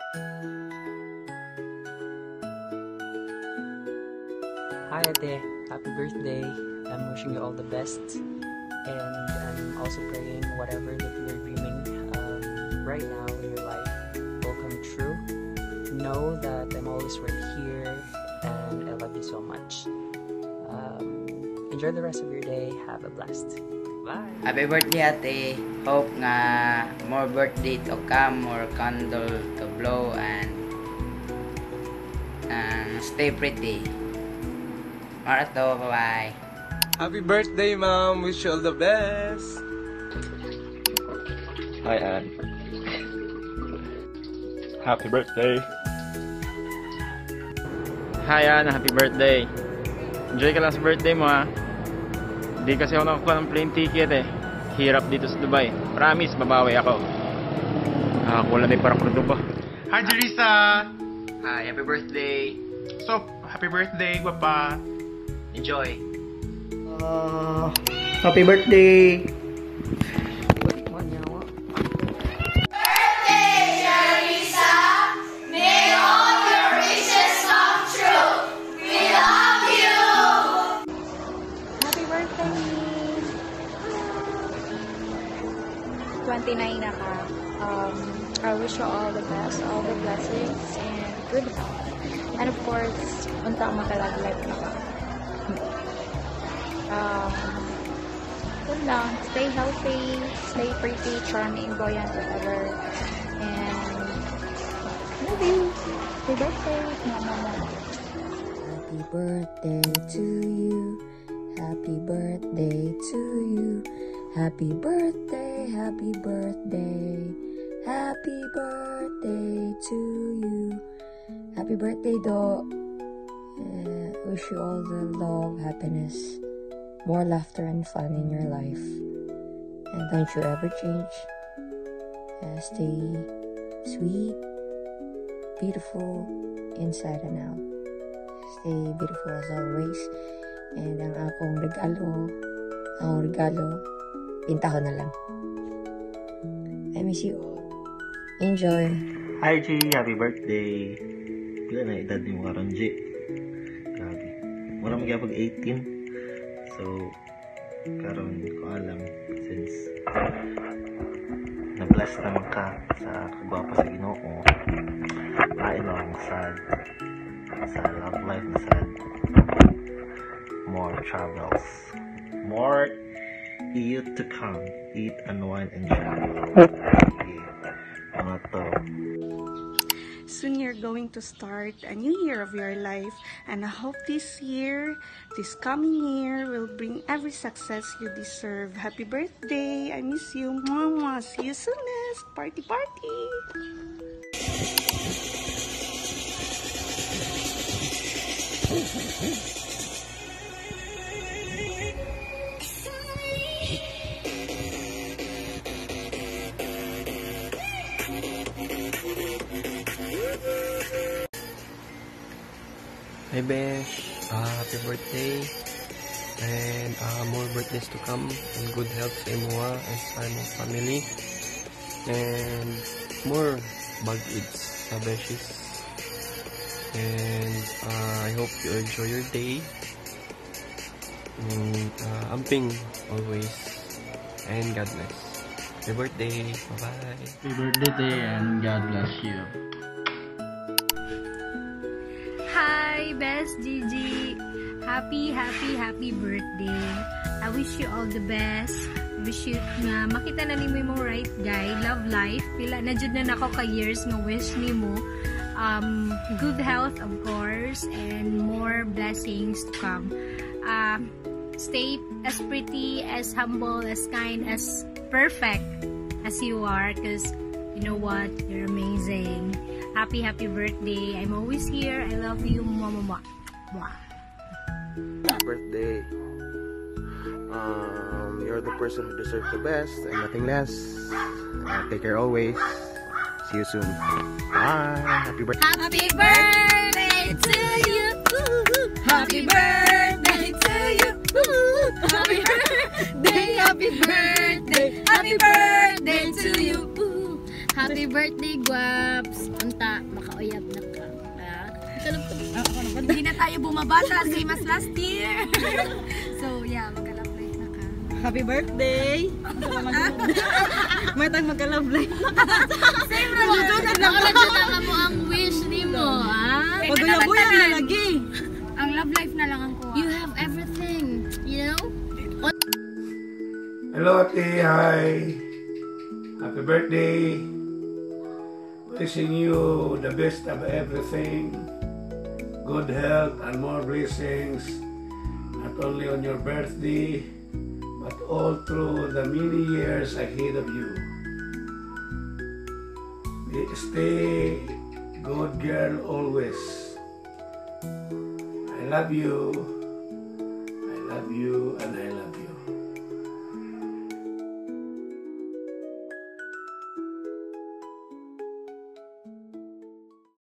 Hi Ate, happy birthday. I'm wishing you all the best. And I'm also praying whatever that you're dreaming right now in your life will come true. Know that I'm always right here and I love you so much. Enjoy the rest of your day. Have a blast. Bye! Happy birthday, Ate. Hope nga more birthday to come, more candle to blow, and stay pretty. Marato, bye-bye. Happy birthday, Mom. Wish you all the best. Hi, Ann. Happy birthday. Hi, Ann. Happy birthday. Enjoy ka lang sa birthday mo, ha. Hindi kasi ako nakakuha ng plane ticket, eh. Hirap dito sa Dubai. Promise, babawi ako. Nakakuha na yung parang krudo ba. Hi, Jerisa! Hi, happy birthday. So, happy birthday, Papa. Enjoy. Happy birthday! Na ka. I wish you all the best, all the blessings, and good health. And of course, unta makalaglag na ka. Good lang. Stay healthy, stay pretty, charming, buoyant, whatever. And love you. Happy birthday. Happy birthday to you. Happy birthday to you. Happy birthday, happy birthday, happy birthday to you. Happy birthday, Do. Wish you all the love, happiness, more laughter and fun in your life. And don't you ever change. Stay sweet, beautiful, inside and out. Stay beautiful as always. And ang regalo, pintaho na lang. I miss you all. Enjoy. Hi, G. Happy birthday. Pila na edad ni mo karon, G? Grabe. Wala magyapag 18. So, karon ko alam since na-bless naman ka sa kagwapa sa Ginoo. Lain lang sad. Sa love life na sad. More travels. More youth to come. Eat, unwind, and travel. Soon you're going to start a new year of your life, and I hope this coming year will bring every success you deserve. Happy birthday! I miss you. Mwah, see you soonest. Party, party! Hi Besh, happy birthday and more birthdays to come and good health sa imuha and sa imong family and more bag-ids sa Beshies and I hope you enjoy your day and amping always and God bless. Happy birthday, bye-bye. Happy birthday and God bless you. Hi, Best Gigi. Happy birthday. I wish you all the best. Wish you nga makita na nimo yung right guy, love life. Pila na jud na nako ka years nga wish nimo. Good health of course and more blessings to come. Stay as pretty, as humble, as kind, as perfect as you are, because you know what, you're amazing. Happy birthday. I'm always here. I love you. Mwah. Happy birthday. You're the person who deserves the best and nothing less. Take care always. See you soon. Bye. Happy birthday. Happy birthday to you. Happy birthday to you. Happy birthday to you. Happy birthday, Guaps. Unta. tayo bumabata, same as last year. So, yeah, magka-love life na ka. Happy birthday! May tang magka-love life na ka. Same na lang mo ang wish ni mo, ha? Pag-uya-buya na lagi. Ang love life na lang ang kuha. You have everything, you know? Hello, Ate. Hi. Happy birthday. Wishing you the best of everything. Good health and more blessings. Not only on your birthday, but all through the many years ahead of you. Stay good girl always. I love you. I love you and I love you.